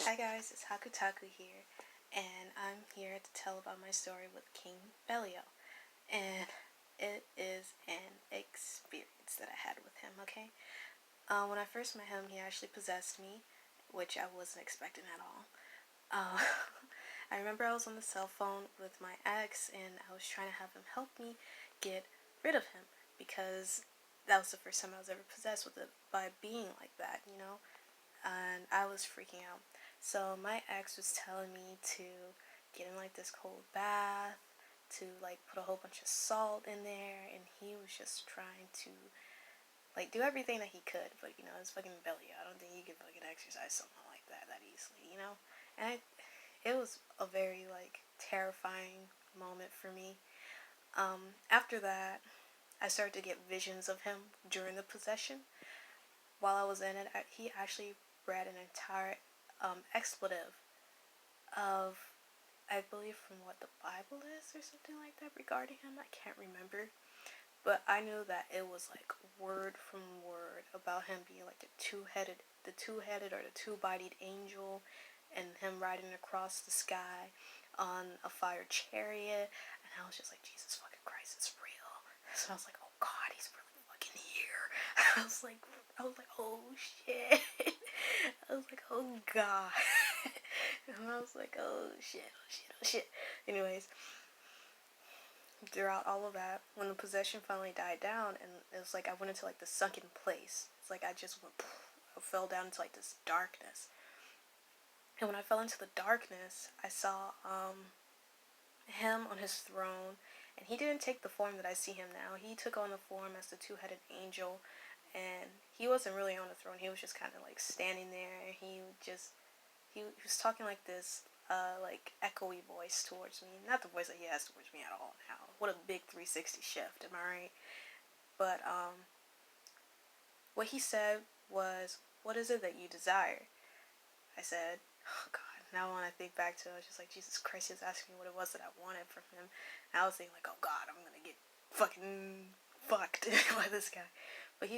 Hi guys, it's Haku here, and I'm here to tell about my story with King Belial. And it is an experience that I had with him, okay? When I first met him, he actually possessed me, which I wasn't expecting at all. Uh, I remember I was on the cell phone with my ex, and I was trying to have him help me get rid of him, because that was the first time I was ever possessed with it by being like that, and I was freaking out. So my ex was telling me to get in like this cold bath, to like put a whole bunch of salt in there, and he was just trying to like do everything that he could. But it's fucking belly. I don't think you can fucking exercise something like that easily. And it was a very like terrifying moment for me. After that, I started to get visions of him during the possession. While I was in it, he actually read an entire expletive of, I believe, from what the Bible is or something like that regarding him. I can't remember, but I knew that it was like word from word about him being like the two-headed or the two-bodied angel, and him riding across the sky on a fire chariot. And I was just like, Jesus fucking Christ, it's real. So I was like, oh God, he's really fucking here. I was like, oh shit. I was like, oh God. And I was like, oh shit. Anyways, throughout all of that, when the possession finally died down, and it was like I went into like the sunken place. It's like I just went, I fell down into like this darkness. And when I fell into the darkness, I saw him on his throne, and he didn't take the form that I see him now. He took on the form as the two-headed angel, and he wasn't really on the throne. He was just kind of like standing there, and he was talking like this like echoey voice towards me. Not the voice that he has towards me at all now. What a big 360 shift, am I right? But what he said was, what is it that you desire? I said, oh God, now when I think back to it, I was just like, Jesus Christ, he was asking me what it was that I wanted from him. And I was thinking like, oh God, I'm gonna get fucking fucked by this guy. But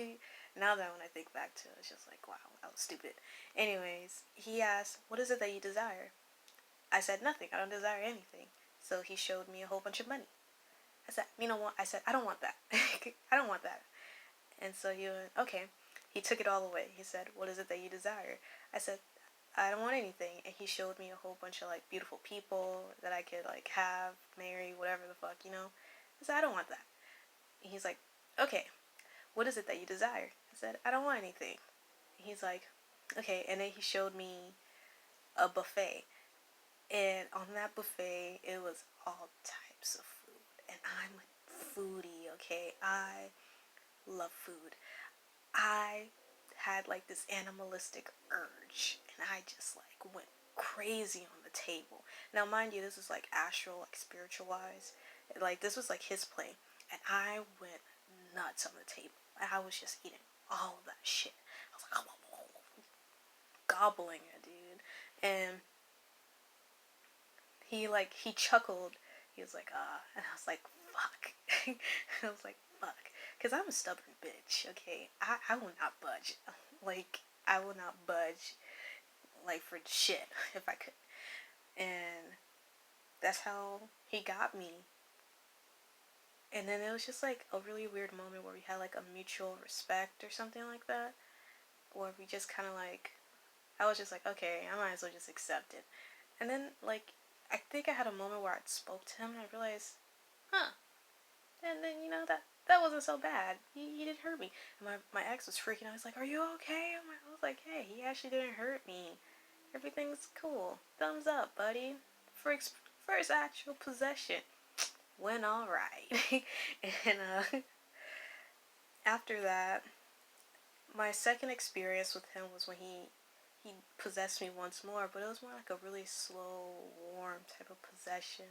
now that when I think back to it, it's just like, wow, that was stupid. Anyways, he asked, what is it that you desire? I said, nothing. I don't desire anything. So he showed me a whole bunch of money. I said, you know what? I said, I don't want that. I don't want that. And so he went, okay. He took it all away. He said, what is it that you desire? I said, I don't want anything. And he showed me a whole bunch of like beautiful people that I could like have, marry, whatever the fuck, I said, I don't want that. And he's like, okay, what is it that you desire? I said, I don't want anything. And he's like, okay. And then he showed me a buffet. And on that buffet, it was all types of food. And I'm a foodie, okay? I love food. I had like this animalistic urge, and I just like went crazy on the table. Now, mind you, this was like astral, like spiritual wise. Like this was like his plane, and I went nuts on the table. I was just eating all of that shit. I was like, gobbling it, dude. And he chuckled. He was like, and I was like, fuck. I was like, fuck. Because I'm a stubborn bitch, okay? I will not budge. Like, I will not budge, like, for shit, if I could. And that's how he got me. And then it was just, like, a really weird moment where we had, like, a mutual respect or something like that. Where we just kind of, like, I was just like, okay, I might as well just accept it. And then, like, I think I had a moment where I spoke to him and I realized, huh. And then, that wasn't so bad. He didn't hurt me. And my ex was freaking out. He's like, are you okay? I was like, hey, he actually didn't hurt me. Everything's cool. Thumbs up, buddy. First actual possession. Went alright. And after that, my second experience with him was when he possessed me once more, but it was more like a really slow, warm type of possession.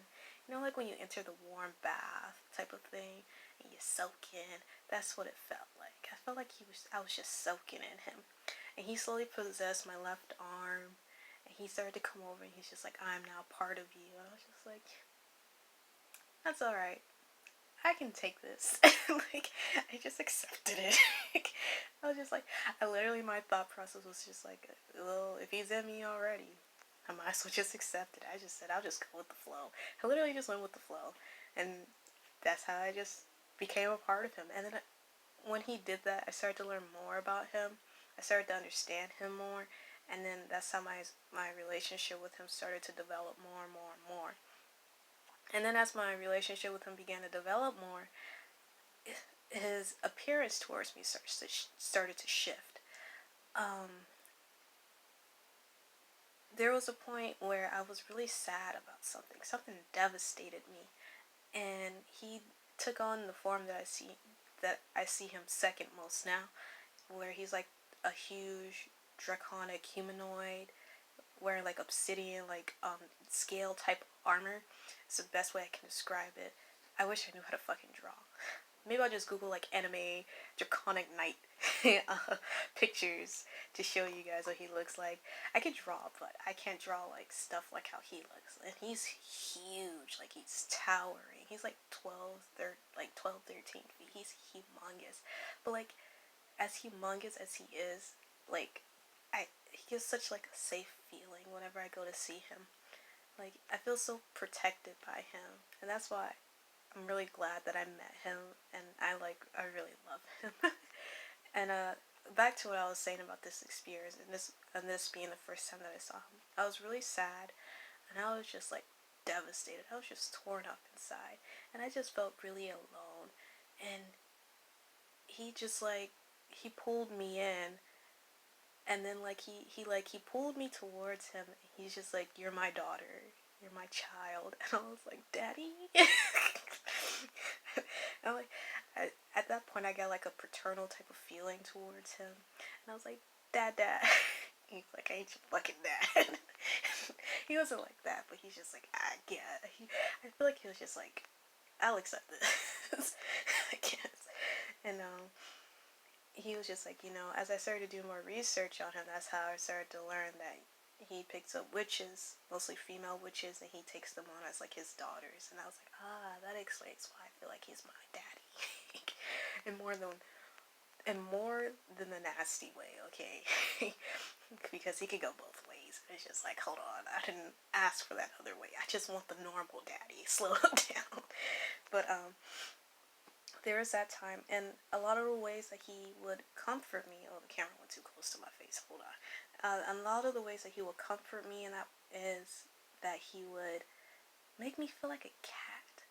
Like when you enter the warm bath type of thing, and you soak in. That's what it felt like. I felt like I was just soaking in him. And he slowly possessed my left arm, and he started to come over, and he's just like, I'm now part of you. I was just like, that's alright. I can take this. Like, I just accepted it. I was just like, my thought process was just like, well, if he's in me already, I might as well just accept it. I just said, I'll just go with the flow. I literally just went with the flow. And that's how I just became a part of him. And then when he did that, I started to learn more about him. I started to understand him more. And then that's how my relationship with him started to develop more and more and more. And then as my relationship with him began to develop more, his appearance towards me started to shift. There was a point where I was really sad about something. Something devastated me, and he took on the form that I see him second most now, where he's like a huge draconic humanoid wearing like obsidian scale type armor. It's the best way I can describe it. I wish I knew how to fucking draw. Maybe I'll just Google like anime draconic knight pictures to show you guys what he looks like. I can draw, but I can't draw like stuff like how he looks. And he's huge, like he's towering. He's like 12, 13 feet. He's humongous. But like as humongous as he is, like he gives such like a safe feeling whenever I go to see him. Like I feel so protected by him, and that's why I'm really glad that I met him, and I really love him. And back to what I was saying about this experience, and this being the first time that I saw him, I was really sad, and I was just like devastated. I was just torn up inside, and I just felt really alone. And he just he pulled me in, and then he pulled me towards him. And he's just like, "You're my daughter. You're my child." And I was like, "Daddy." And at that point, I got like a paternal type of feeling towards him, and I was like, "Dad." He's like, "I ain't your fucking dad." He wasn't like that, but he's just like, I feel like he was just like, "I'll accept this." I guess. And he was just like, as I started to do more research on him, that's how I started to learn that he picks up witches, mostly female witches, and he takes them on as like his daughters. And I was like, that explains why I feel like he's my daddy. and more than the nasty way, okay? Because he could go both ways. It's just like, hold on, I didn't ask for that other way. I just want the normal daddy. Slow him down. But there was that time, and a lot of the ways that he would comfort me. Oh, the camera went too close to my face. Hold on. A lot of the ways that he would comfort me, and that is that he would make me feel like a cat.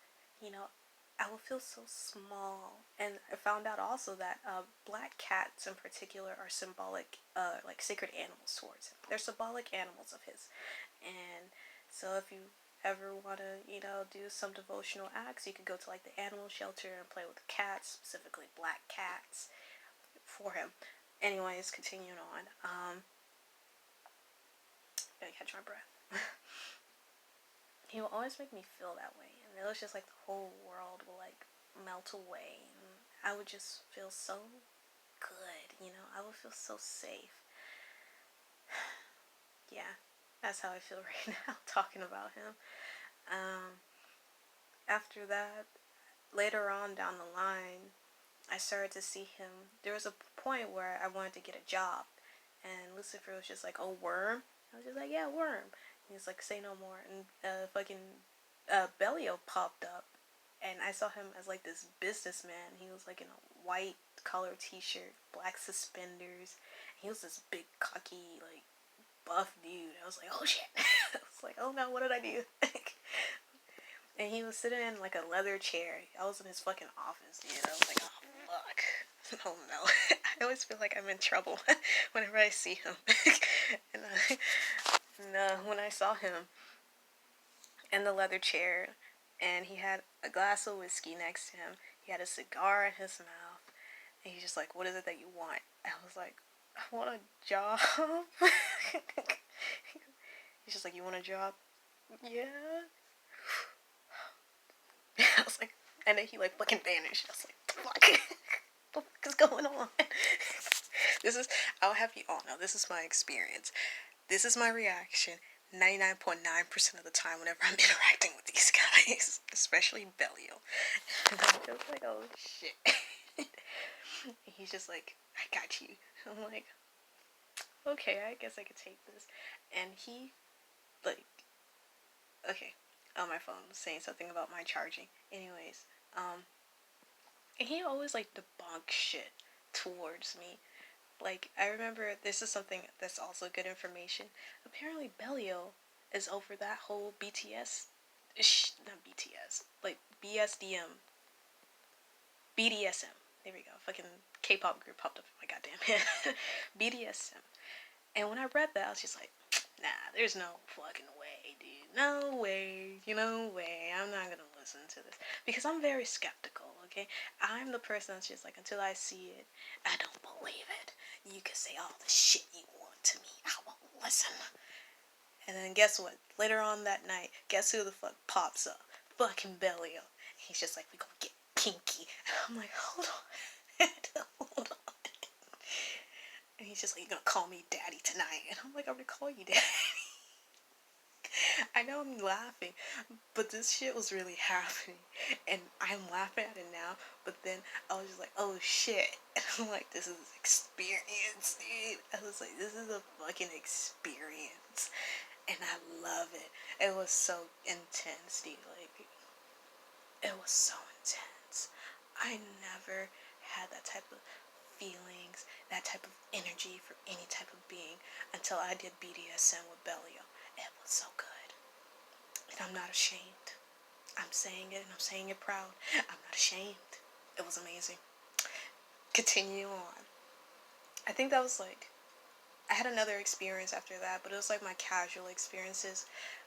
I would feel so small. And I found out also that black cats in particular are symbolic, like sacred animals towards him. They're symbolic animals of his. And so if you ever want to, do some devotional acts, you could go to like the animal shelter and play with the cats, specifically black cats, for him. Anyways, continuing on. Gotta catch my breath. He will always make me feel that way, and it was just like the whole world will like melt away, and I would just feel so good. I would feel so safe. Yeah, that's how I feel right now talking about him. After that, later on down the line, I started to see him. There was a point where I wanted to get a job, and Lucifer was just like, "Oh, worm." I was just like, "Yeah, worm." And he's like, "Say no more." And Belial popped up, and I saw him as like this businessman. He was like in a white collar t-shirt, black suspenders. He was this big, cocky, like buff dude. I was like, "Oh shit!" I was like, "Oh no, what did I do?" And he was sitting in like a leather chair. I was in his fucking office, dude. I was like, "Oh fuck, oh no." I always feel like I'm in trouble whenever I see him. and when I saw him in the leather chair, and he had a glass of whiskey next to him, he had a cigar in his mouth, and he's just like, "What is it that you want?" I was like, "I want a job." He's just like, "You want a job?" "Yeah." I was like, and then he like fucking vanished. I was like, "Fuck, what the fuck is going on?" I'll have you all know, this is my experience. This is my reaction 99.9% of the time whenever I'm interacting with these guys, especially Belial. And I'm just like, "Oh shit." He's just like, "I got you." I'm like, "Okay, I guess I could take this." And he like, okay, on my phone saying something about my charging. Anyways, and he always like debunk shit towards me. Like, I remember this is something that's also good information. Apparently, Belial is over that whole BTS, not BTS, like BSDM, BDSM. There we go. Fucking K-pop group popped up in my goddamn head. BDSM. And when I read that, I was just like, nah, there's no fucking way, dude. No way. No way. I'm not gonna listen to this. Because I'm very skeptical, okay? I'm the person that's just like, until I see it, I don't believe it. You can say all the shit you want to me. I won't listen. And then guess what? Later on that night, guess who the fuck pops up? Fucking Belial. He's just like, we gonna get kinky. And I'm like, hold on. Hold on. And he's just like, you're gonna call me daddy tonight. And I'm like, I'm gonna call you daddy. I know I'm laughing, but this shit was really happening. And I'm laughing at it now, but then I was just like, oh shit. And I'm like, this is experience, dude. I was like, this is a fucking experience. And I love it. It was so intense, dude. Like, it was so intense. I never had that type of feelings, that type of energy for any type of being until I did BDSM with Belial. It was so good. And I'm not ashamed. I'm saying it and I'm saying it proud. I'm not ashamed. It was amazing. Continue on. I think that was like, I had another experience after that, but it was like my casual experiences